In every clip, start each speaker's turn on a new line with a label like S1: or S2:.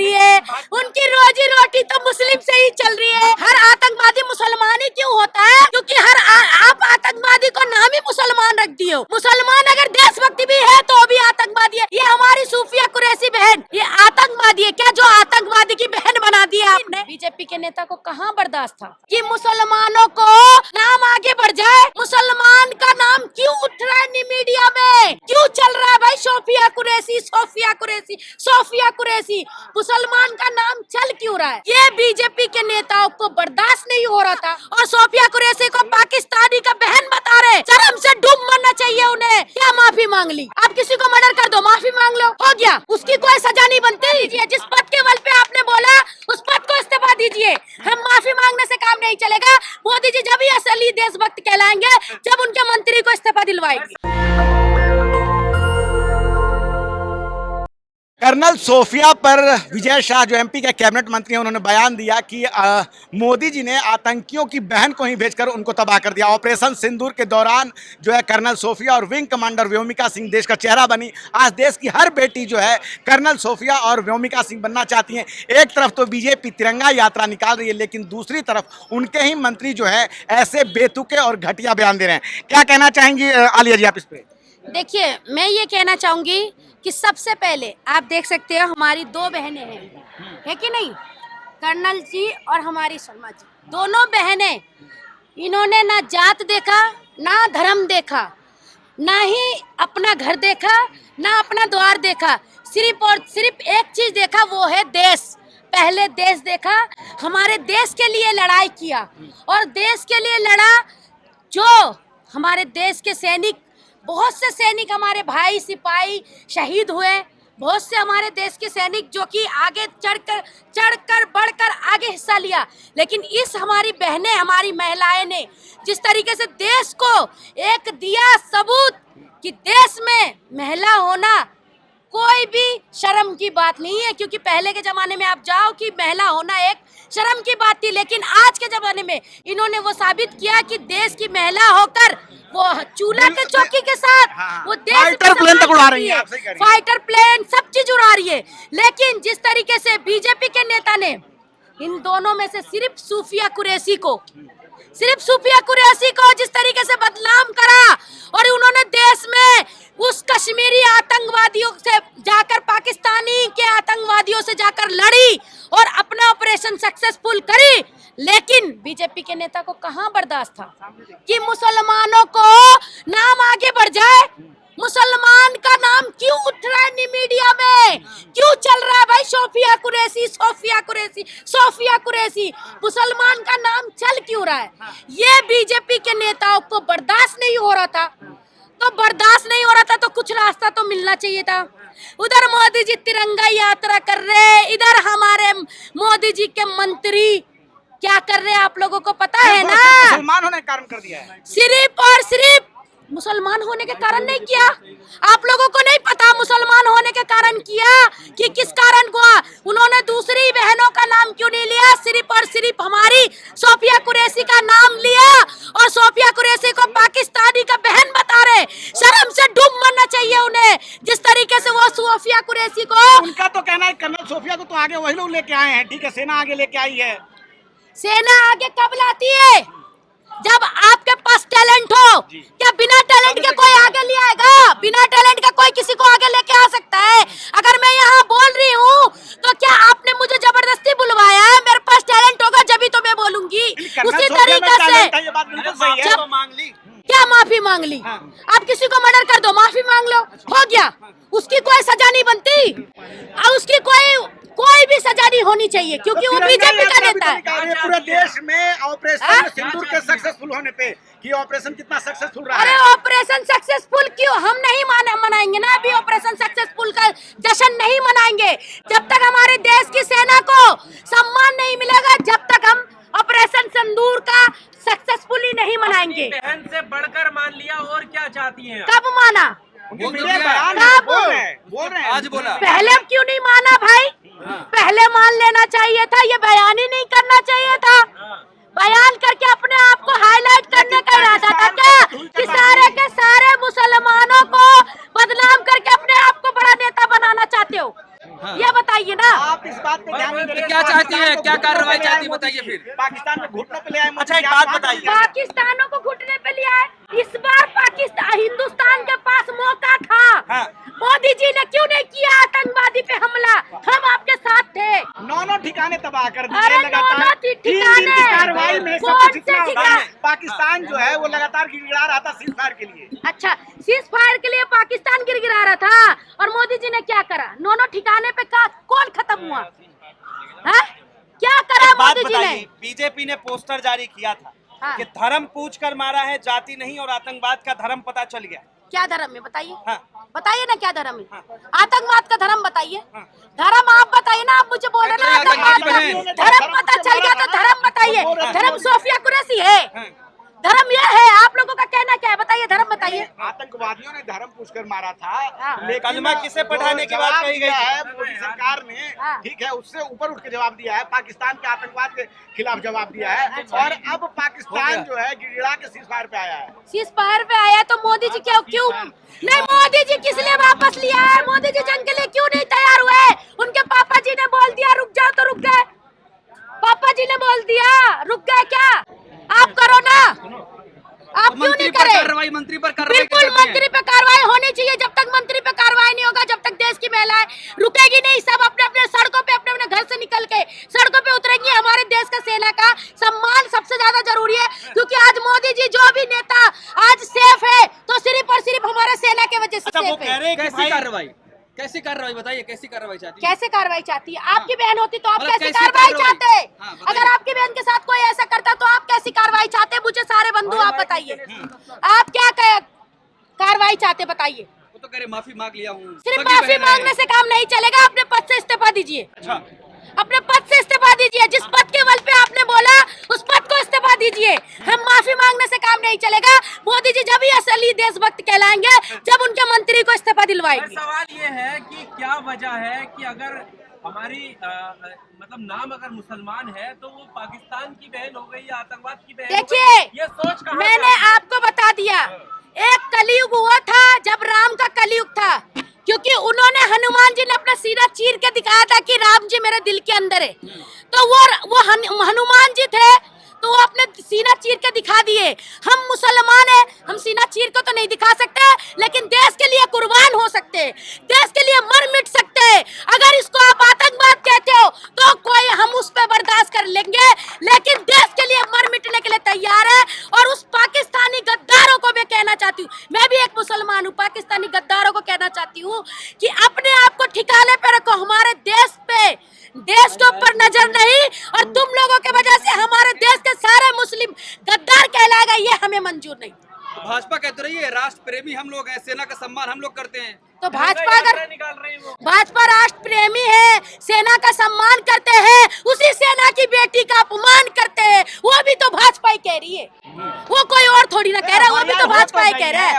S1: रही है, उनकी रोजी रोटी तो मुस्लिम से ही चल रही है। हर आतंकवादी मुसलमान ही क्यों होता है? क्योंकि आप आतंकवादी को नाम ही मुसलमान रख दिए हो। मुसलमान अगर देशभक्ति भी है तो भी आतंकवादी है। ये हमारी सूफिया कुरैशी बहन ये आतंकवादी है क्या, जो आतंकवादी की बहन बना दिया आपने? बीजेपी के नेता को कहाँ बर्दाश्त था कि मुसलमानों को नाम आगे बढ़ जाए? मुसलमान का नाम क्यों उठ रहा है मीडिया में, क्यों चल रहा है भाई? सोफिया कुरैशी, सोफिया कुरैशी, सोफिया कुरैशी, मुसलमान का नाम चल क्यों रहा है? ये बीजेपी के नेताओं को बर्दाश्त नहीं हो रहा था और सोफिया कुरैशी को पाकिस्तानी का बहन बता रहे। शर्म से डूब मरना चाहिए उन्हें। क्या माफी मांग ली? आप किसी को मर्डर कर दो, माफी मांग लो, हो गया, उसकी कोई सजा नहीं बनती। जिस पद के बल पे आपने बोला उस पद को इस्तीफा दीजिए। हम माफी मांगने से काम नहीं चलेगा। मोदी जी जब ही असली देशभक्त कहलाएंगे जब उनके मंत्री को इस्तीफा दिलवाएंगे।
S2: कर्नल सोफिया पर विजय शाह जो एमपी के कैबिनेट मंत्री हैं, उन्होंने बयान दिया कि मोदी जी ने आतंकियों की बहन को ही भेजकर उनको तबाह कर दिया। ऑपरेशन सिंदूर के दौरान जो है कर्नल सोफिया और विंग कमांडर व्योमिका सिंह देश का चेहरा बनी। आज देश की हर बेटी जो है कर्नल सोफिया और व्योमिका सिंह बनना चाहती हैं। एक तरफ तो बीजेपी तिरंगा यात्रा निकाल रही है, लेकिन दूसरी तरफ उनके ही मंत्री जो है ऐसे बेतुके और घटिया बयान दे रहे हैं। क्या कहना चाहेंगी आलिया जी आप इस पे?
S1: देखिए, मैं ये कहना चाहूंगी कि सबसे पहले आप देख सकते हो हमारी दो बहनें हैं, है कि नहीं? कर्नल जी और हमारी सलमा जी, दोनों बहनें, इन्होंने ना जात देखा, ना धर्म देखा, ना ही अपना घर देखा, ना अपना द्वार देखा, सिर्फ और सिर्फ एक चीज देखा, वो है देश। पहले देश देखा, हमारे देश के लिए लड़ाई किया और देश के लिए लड़ा। जो हमारे देश के सैनिक, बहुत से सैनिक हमारे भाई सिपाही शहीद हुए, बहुत से हमारे देश के सैनिक जो कि आगे चढ़कर बढ़कर आगे हिस्सा लिया। लेकिन इस हमारी बहनें, हमारी महिलाएं ने जिस तरीके से देश को एक दिया सबूत कि देश में महिला होना कोई भी शर्म की बात नहीं है, क्योंकि पहले के जमाने में आप जाओ कि महिला होना एक शर्म की बात थी, लेकिन आज के जमाने में इन्होंने वो साबित किया कि देश की महिला होकर वो चूल्हा के चौकी के साथ वो देश
S2: फाइटर प्लेन तक उड़ा रही है,
S1: फाइटर प्लेन सब चीज उड़ा रही है। लेकिन जिस तरीके से बीजेपी के नेता ने इन दोनों में से सिर्फ सूफिया कुरैशी को जिस तरीके से बदनाम करा और उन्होंने देश में उस कश्मीरी आतंकवादियों से जाकर, पाकिस्तानी के आतंकवादियों से जाकर लड़ी और अपना ऑपरेशन सक्सेसफुल करी। लेकिन बीजेपी के नेता को कहाँ बर्दाश्त था कि मुसलमानों को नाम आगे बढ़ जाए? मुसलमान का नाम क्यों उठ रहा है मीडिया में, क्यों चल रहा है भाई? सोफिया कुरैशी, सोफिया कुरैशी, सोफिया कुरैशी, मुसलमान का नाम चल क्यों रहा है? ये बीजेपी के नेताओं को बर्दाश्त नहीं हो रहा था। तो बर्दाश्त नहीं हो रहा था तो कुछ रास्ता तो मिलना चाहिए था। उधर मोदी जी तिरंगा यात्रा कर रहे, इधर हमारे मोदी जी के मंत्री क्या कर रहे हैं आप लोगों को पता है ना?
S2: मुसलमान होने के कारण कर दिया है।
S1: सिर्फ और सिर्फ मुसलमान होने के कारण नहीं किया। आप लोगों को नहीं पता मुसलमान होने के कारण किया कि किस कारण हुआ? उन्होंने दूसरी बहनों का नाम क्यों नहीं लिया? सिर्फ और सिर्फ हमारी सोफिया कुरैशी का नाम लिया और सोफिया कुरैशी को पाकिस्तानी का बहन बता रहे। शर्म से डूब मरना चाहिए उन्हें। जिस तरीके से वो सोफिया कुरैशी को,
S2: उनका तो कहना है कर्नल सोफिया को तो आगे वही लोग लेके आए हैं। ठीक है, सेना आगे लेके आई है।
S1: सेना आगे कब लाती है? जब आपके पास टैलेंट हो। क्या बिना टैलेंट के कोई आगे ले आएगा? बिना टैलेंट का कोई किसी को आगे लेके आ सकता है? अगर मैं यहाँ बोल रही हूँ तो क्या आपने मुझे जबरदस्ती बुलवाया है? मेरे पास टैलेंट होगा जब ही तो मैं बोलूंगी। उसी तरीके से क्या माफी मांग ली? आप किसी को मर्डर कर दो, माफी मांग लो, हो गया, उसकी कोई सजा नहीं बनती और उसकी कोई भी सजा नहीं होनी चाहिए, क्योंकि वो बीजेपी का नेता है।
S2: पूरे देश में ऑपरेशन सिंदूर के सक्सेसफुल होने पे कि ऑपरेशन कितना सक्सेसफुल रहा है।
S1: अरे ऑपरेशन सक्सेसफुल क्यों? हम नहीं मनाएंगे ना अभी ऑपरेशन सक्सेसफुल का जश्न नहीं मनाएंगे जब तक हमारे देश की सेना को सम्मान नहीं मिलेगा, जब तक हम ऑपरेशन सिंदूर का सक्सेसफुली नहीं मनाएंगे।
S3: बहन से बढ़कर मान लिया, और क्या चाहती हैं?
S1: कब माना?
S3: बोल
S2: रहे हैं।
S3: आज बोला,
S1: पहले क्यों नहीं माना भाई? पहले मान लेना चाहिए था, ये बयान ही नहीं करना चाहिए था। बयान करके अपने आप को हाईलाइट करने का इरादा था क्या? कि सारे के सारे मुसलमानों को बदनाम करके अपने आप को बड़ा नेता बनाना चाहते हो? ये बताइए ना।
S2: आप इस बात पे ध्यान नहीं दे रहे।
S4: क्या चाहती है, क्या कार्रवाई चाहती है, बताइए फिर।
S2: पाकिस्तान में घुटनों पे ले आए। अच्छा, एक बात बताइए,
S1: पाकिस्तानों को घुटने पे लिया है। इस बार पाकिस्तान हिंदुस्तान के पास मौका था।
S2: हाँ।
S1: मोदी जी ने क्यों नहीं किया आतंकवादी पे हमला? हम आपके साथ थे।
S2: 9 ठिकाने तबाह कर दिए
S1: अरे
S2: लगातार।
S1: 9
S2: 3 दिन
S1: ठिकाने
S2: की कार्रवाई में सब
S1: कौन
S2: कुछ
S1: से
S2: इतना होता
S1: ठिकाने?
S2: है। पाकिस्तान जो है वो लगातार गिड़गिड़ा रहा था सीज फायर के लिए।
S1: अच्छा, सीज फायर के लिए पाकिस्तान गिरगिरा रहा था और मोदी जी ने क्या करा? 9 ठिकाने पे कौन खत्म हुआ? है? क्या करा मोदी जी ने?
S5: बीजेपी ने पोस्टर जारी किया था
S1: हाँ।
S5: कि धर्म पूछ कर मारा है, जाति नहीं, और आतंकवाद का धर्म पता चल गया।
S1: क्या धर्म है बताइए?
S5: हाँ।
S1: बताइए ना क्या धर्म है?
S5: हाँ।
S1: आतंकवाद का धर्म बताइए।
S5: हाँ।
S1: धर्म आप बताइए ना। आप मुझे बोल रहे ना आतंकवाद का धर्म पता चल गया तो धर्म बताइए। धर्म सोफिया कुरैशी है।
S5: हाँ।
S1: धर्म ये है। आप लोगों का कहना क्या है बताइए? धर्म बताइए।
S2: आतंकवादियों ने धर्म पूछकर मारा था,
S1: हाँ।
S2: लेकिन
S5: कलमा किसे पढ़ाने की बात
S2: जवाब
S5: कही
S2: दिया
S5: गई
S2: है मोदी सरकार ने।
S1: हाँ।
S2: ठीक है, उससे ऊपर उठ के जवाब दिया है, पाकिस्तान के आतंकवाद के खिलाफ जवाब दिया है। और अब पाकिस्तान जो है गिड़गिड़ा के सीज फायर पे आया है।
S1: सीज फायर पे आया तो मोदी जी क्यों नहीं? मोदी जी किस लिए वापस लिया है? मोदी जी जंग के लिए क्यों नहीं तैयार हुए? उनके पापा जी ने बोल दिया रुक जाओ तो रुक गए। पापा जी ने बोल दिया रुक गए। क्या आप करो ना? आप क्यों नहीं करे?
S4: कार्रवाई मंत्री पर कार्रवाई
S1: बिल्कुल
S4: करते हैं।
S1: मंत्री पे कार्रवाई होनी चाहिए। जब तक मंत्री पे कार्रवाई नहीं होगा, जब तक देश की महिलाएं रुकेगी नहीं। सब अपने अपने सड़कों पे अपने अपने घर से निकल के सड़कों पे उतरेंगी। हमारे देश का सेना का सम्मान सबसे ज्यादा जरूरी है, क्योंकि आज मोदी जी जो भी नेता आज सेफ है तो सिर्फ और सिर्फ हमारे सेना के वजह से
S5: अच्छा, वो
S1: सेफ
S5: कह
S1: है।
S5: रहे हैं कि
S4: कैसी
S5: भाई
S4: कार्रवाई, कैसी कार्रवाई बताइए, कैसी कार्रवाई चाहती है?
S1: कैसे कार्रवाई चाहती है? आपकी बहन होती तो आप
S4: मतलब
S1: कैसी
S4: कैसी
S1: कार्रवाई
S4: कार्रवाई?
S1: चाहते?
S4: हाँ, बताइए।
S1: अगर आपकी बहन के साथ कोई ऐसा करता तो आप कैसी कार्रवाई चाहते? मुझे सारे बंधु आप बताइए, आप क्या कार्रवाई चाहते बताइए?
S4: वो तो कह रहे माफी मांग लिया हूँ।
S1: सिर्फ
S4: सगी
S1: माफी
S4: बहन है।
S1: मांगने से काम नहीं चलेगा। अपने पद से इस्तीफा दीजिए।
S5: अच्छा,
S1: अपने पद से इस्तीफा दीजिए। जिस पद के बल पे आपने बोला उस पद को इस्तीफा दीजिए। हम माफी मांगने से काम नहीं चलेगा। मोदी जी जब ही असली देशभक्त कहलाएंगे जब उनके मंत्री को इस्तीफा
S3: पर
S1: दिलवाएंगे।
S3: सवाल ये है कि क्या वजह है कि अगर हमारी मतलब नाम अगर मुसलमान है तो वो पाकिस्तान की बहन हो गई या आतंकवाद की बहन हो गई?
S1: देखिए,
S3: ये सोच कहाँ से
S1: मैंने
S3: आई?
S1: आपको बता दिया, एक कलयुग हुआ था जब राम का कलयुग था, क्योंकि उन्होंने हनुमान जी ने अपना सीना चीर के दिखाया था कि राम जी मेरे दिल के अंदर है। तो वो हनुमान जी थे तो वो अपने सीना चीर के दिखा दिए। हम मुसलमान हैं, हम सीना चीर को तो नहीं दिखा सकते, लेकिन देश के लिए कुर्बान हो सकते हैं, देश के लिए मर मिट सकते हैं। अगर इसको आप आतंकवाद कहते हो तो कोई हम उस पर बर्दाश्त कर लेंगे, लेकिन देश के लिए मर मिटने के लिए तैयार है। और उस पाकिस्तानी गद्दारों को मैं कहना चाहती हूँ, मैं भी एक मुसलमान हूँ, पाकिस्तानी गद्दारों को कहना चाहती हूँ कि अपने आप को ठिकाने पे रखो। हमारे देश के ऊपर नजर नहीं, और तुम लोगों के वजह से हमारे देश के सारे मुस्लिम गद्दार कहलाएगा, ये हमें मंजूर नहीं।
S4: तो भाजपा कहते रही है राष्ट्र प्रेमी हम लोग हैं, सेना का सम्मान हम लोग करते हैं।
S1: तो भाजपा अगर
S3: निकाल रही है वो।
S1: भाजपा राष्ट्र प्रेमी है, सेना का सम्मान करते हैं, उसी सेना की बेटी का अपमान करते हैं, वो भी तो भाजपा ही कह रही है। वो कोई और थोड़ी ना कह रहा है, वो भी तो भाजपा ही कह रहा है।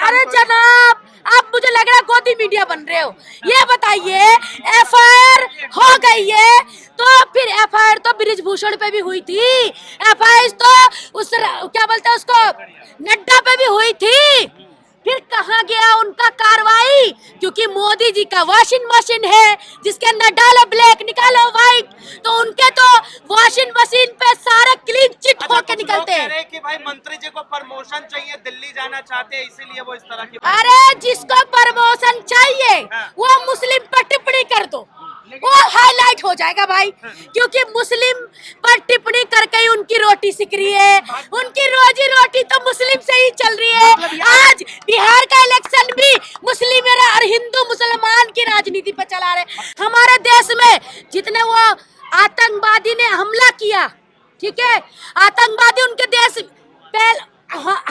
S1: अरे जनाब, आप मुझे लग रहा है गोदी मीडिया बन रहे हो। ये बताइए, एफआईआर हो गई है तो फिर एफआईआर तो बृजभूषण पे भी हुई थी, एफआईआर तो उस क्या बोलते हैं उसको नड्डा पे भी हुई थी। फिर कहाँ गया उनका कार्रवाई? क्योंकि मोदी जी का वॉशिंग मशीन है जिसके अंदर डालो ब्लैक निकालो व्हाइट, तो उनके तो वॉशिंग मशीन पे सारे क्लीन चिट होके निकलते हैं।
S5: कह रहे हैं कि भाई मंत्री जी को प्रमोशन चाहिए, दिल्ली जाना चाहते हैं, इसीलिए वो इस तरह की
S1: अरे जिसको प्रमोशन चाहिए वो मुस्लिम पर टिप्पणी कर दो, वो हाईलाइट हो जाएगा भाई। क्योंकि मुस्लिम पर टिप्पणी करके ही उनकी रोटी सिक रही है, उनकी रोजी रोटी तो मुस्लिम से ही चल रही है। आज बिहार का इलेक्शन भी मुस्लिम और हिंदू मुसलमान की राजनीति पर चला रहे। हमारे देश में जितने वो आतंकवादी ने हमला किया, ठीक है, आतंकवादी उनके देश पे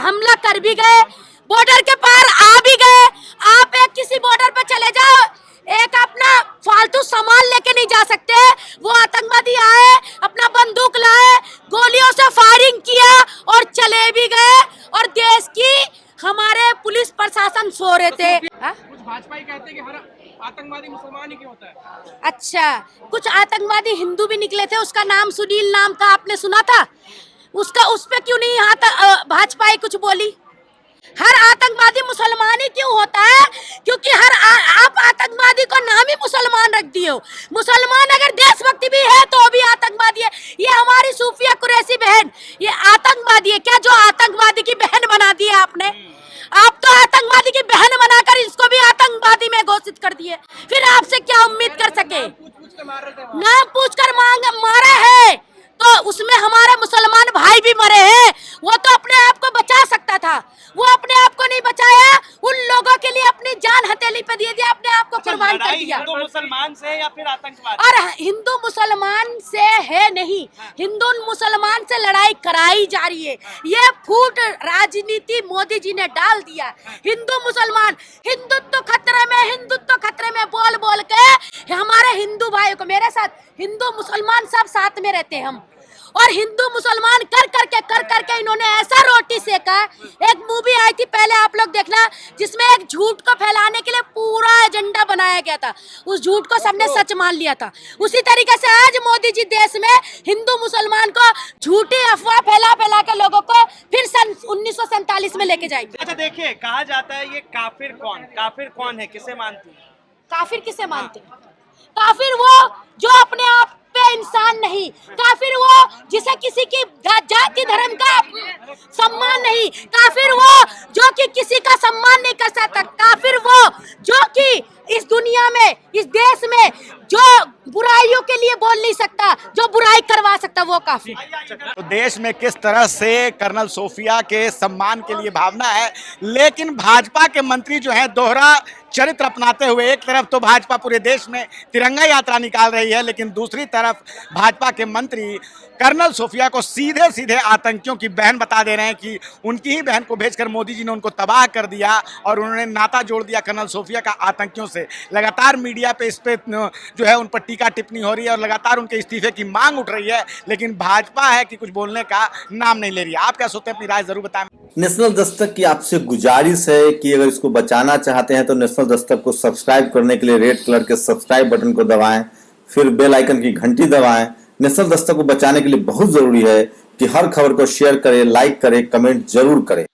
S1: हमला कर भी गए, बॉर्डर के पार आ भी गए। आप एक किसी बॉर्डर पे चले जाओ, एक अपना फालतू सामान लेके नहीं जा सकते। वो आतंकवादी आए, अपना बंदूक लाए, गोलियों से फायरिंग किया और चले भी गए, और देश की हमारे पुलिस प्रशासन सो रहे थे।
S3: कुछ भाजपा ही कहते हैं कि हर आतंकवादी मुसलमान ही क्यों होता है?
S1: अच्छा, कुछ आतंकवादी हिंदू भी निकले थे, उसका नाम सुनील नाम का आपने सुना था? उसका उस पे क्यों नहीं यहाँ तक भाजपा ही कुछ बोली? हर आतंकवादी मुसलमान ही क्यों होता है? क्योंकि आप आतंकवादी को नाम ही मुसलमान रख दिए हो। मुसलमान अगर देशभक्ति भी है तो भी आतंकवादी है। ये हमारी सूफिया कुरैशी बहन ये आतंकवादी है क्या? जो आतंकवादी की बहन बना दी है आपने। आप तो आतंकवादी की बहन बनाकर इसको भी आतंकवादी में घोषित कर दिए। फिर आपसे क्या उम्मीद कर सके? नाम पूछकर मारा है तो उसमें हमारे मुसलमान भाई भी मरे हैं। वो तो अपने आप को बचा सकता था, वो अपने आप को नहीं बचाया। उन लोगों के लिए अपनी जान हथेली पे दे दिया, अपने आप को कुर्बान कर दिया।
S5: हिंदू मुसलमान से या फिर आतंकवाद?
S1: और हिंदू मुसलमान से है नहीं, हिंदू मुसलमान से लड़ाई कराई जा रही है। ये फूट राजनीति मोदी जी ने डाल दिया। हिंदू मुसलमान हिंदुत्व खतरे में, हिंदुत्व खतरे में बोल बोल के हमारे हिंदू भाइयों को, मेरे साथ हिंदू मुसलमान सब साथ में रहते हैं हम, और हिंदू मुसलमान कर करके इन्होंने ऐसा रोटी सेका। एक मूवी आई थी पहले, आप लोग देखना, जिसमें एक झूठ को फैलाने के लिए पूरा एजेंडा बनाया गया था। उस झूठ को सबने सच मान लिया था। उसी तरीके से आज मोदी जी देश में हिंदू मुसलमान को झूठी अफवाह फैला के लोगों को फिर सन 1947 में लेके जाएंगे।
S5: अच्छा देखिए, कहा जाता है ये काफिर कौन है, किसे मानती है?
S1: काफिर किसे मानते हैं? काफिर वो जो अपने आप पे इंसान नहीं, काफिर वो जिसे किसी की जाति धर्म का सम्मान नहीं, काफिर वो जो कि किसी का सम्मान नहीं कर सकता, काफिर वो जो कि इस दुनिया में, इस देश में जो बुराइयों के लिए बोल नहीं सकता, जो बुराई करवा सकता, वो काफिर।
S2: तो देश में किस तरह से कर्नल सोफिया के सम्मान के लिए भावना है, लेकिन भाजपा के मंत्री जो हैं दोहरा चरित्र अपनाते हुए, एक तरफ तो भाजपा पूरे देश में तिरंगा यात्रा निकाल रही है, लेकिन दूसरी तरफ भाजपा के मंत्री कर्नल सोफिया को सीधे सीधे आतंकियों की बहन बता दे रहे हैं कि उनकी ही बहन को भेजकर मोदी जी ने उनको तबाह कर दिया और उन्होंने नाता जोड़ दिया कर्नल सोफिया का आतंकियों से। लगातार मीडिया पे इस पे जो है उन पर टीका टिप्पणी हो रही है और लगातार उनके इस्तीफे की मांग उठ रही है, लेकिन भाजपा है कि कुछ बोलने का नाम नहीं ले रही है। आप क्या सोचते हैं? अपनी राय जरूर बताएं।
S6: नेशनल दस्तक की आपसे गुजारिश है कि अगर इसको बचाना चाहते हैं तो नेशनल दस्तक को सब्सक्राइब करने के लिए रेड कलर के सब्सक्राइब बटन को दबाएं, फिर बेल आइकन की घंटी दबाएं। नेशनल दस्तक को बचाने के लिए बहुत जरूरी है कि हर खबर को शेयर करें, लाइक करें, कमेंट जरूर करें।